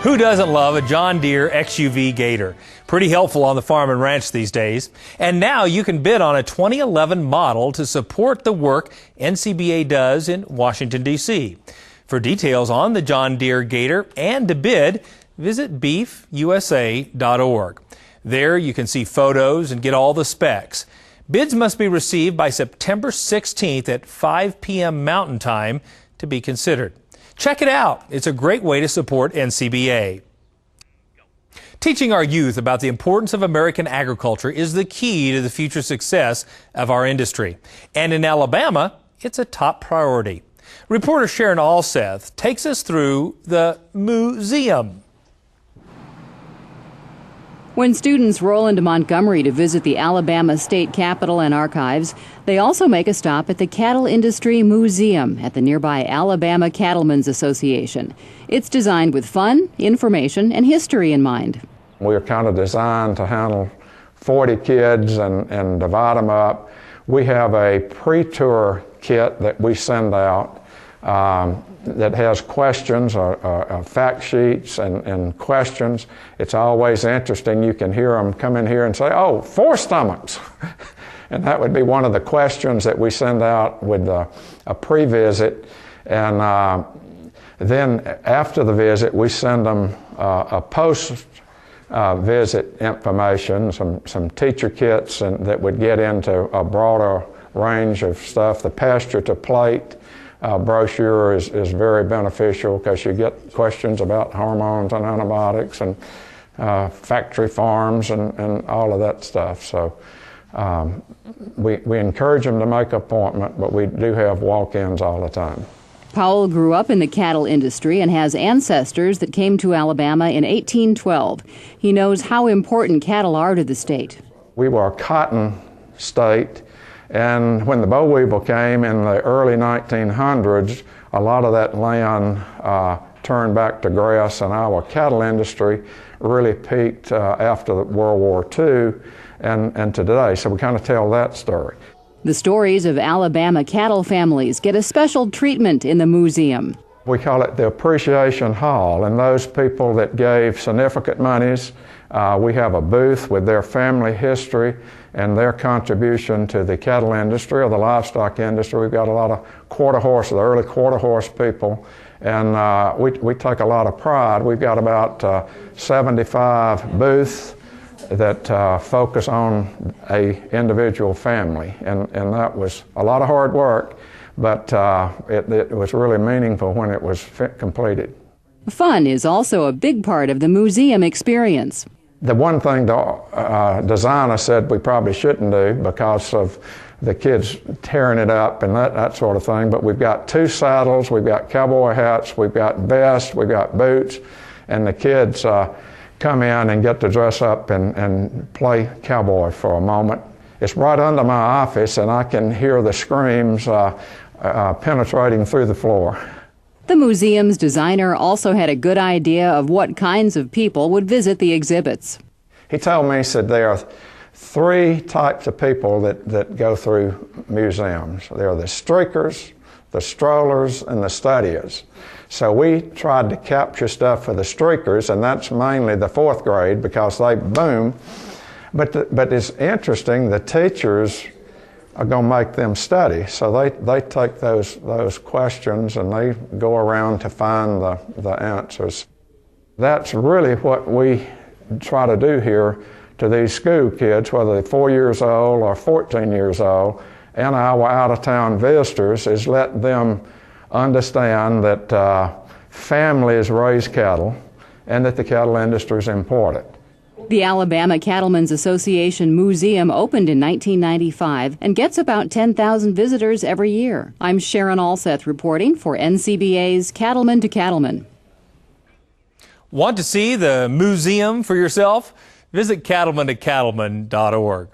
Who doesn't love a John Deere XUV Gator? Pretty helpful on the farm and ranch these days. And now you can bid on a 2011 model to support the work NCBA does in Washington, D.C. For details on the John Deere Gator and to bid, visit beefusa.org. There you can see photos and get all the specs. Bids must be received by September 16th at 5 p.m. Mountain Time to be considered. Check it out. It's a great way to support NCBA. Teaching our youth about the importance of American agriculture is the key to the future success of our industry. And in Alabama, it's a top priority. Reporter Sharon Alseth takes us through the MOOseum. When students roll into Montgomery to visit the Alabama State Capitol and Archives, they also make a stop at the Cattle Industry MOOseum at the nearby Alabama Cattlemen's Association. It's designed with fun, information, and history in mind. We're kind of designed to handle 40 kids and divide them up. We have a pre-tour kit that we send out that has questions or fact sheets and questions. It's always interesting. You can hear them come in here and say, "Oh, 4 stomachs." And that would be one of the questions that we send out with a pre-visit. And then after the visit, we send them a post-visit information, some teacher kits that would get into a broader range of stuff. The pasture to plate brochure is very beneficial because you get questions about hormones and antibiotics and factory farms and all of that stuff. So we encourage them to make an appointment, but we do have walk-ins all the time. Powell grew up in the cattle industry and has ancestors that came to Alabama in 1812. He knows how important cattle are to the state. We were a cotton state. And when the boll weevil came in the early 1900s, a lot of that land turned back to grass, and our cattle industry really peaked after World War II and today. So we kind of tell that story. The stories of Alabama cattle families get a special treatment in the MOOseum. We call it the Appreciation Hall, and those people that gave significant monies, we have a booth with their family history and their contribution to the cattle industry or the livestock industry. We've got a lot of quarter horse, the early quarter horse people, and we take a lot of pride. We've got about 75 booths that focus on a individual family, and that was a lot of hard work, but it was really meaningful when it was completed. Fun is also a big part of the MOOseum experience. The one thing the designer said we probably shouldn't do because of the kids tearing it up and that sort of thing, but we've got 2 saddles, we've got cowboy hats, we've got vests, we've got boots, and the kids come in and get to dress up and play cowboy for a moment. It's right under my office, and I can hear the screams penetrating through the floor. The MOOseum's designer also had a good idea of what kinds of people would visit the exhibits. He told me, he said, there are 3 types of people that go through museums. There are the streakers, the strollers, and the studiers. So we tried to capture stuff for the streakers, and that's mainly the 4th grade because they boom. But it's interesting, the teachers are going to make them study. So they take those questions and they go around to find the answers. That's really what we try to do here to these school kids, whether they're 4 years old or 14 years old, and our out-of-town visitors, is let them understand that families raise cattle and that the cattle industry is important. The Alabama Cattlemen's Association MOOseum opened in 1995 and gets about 10,000 visitors every year. I'm Sharon Alseth reporting for NCBA's Cattlemen to Cattlemen. Want to see the MOOseum for yourself? Visit cattlementocattlemen.org.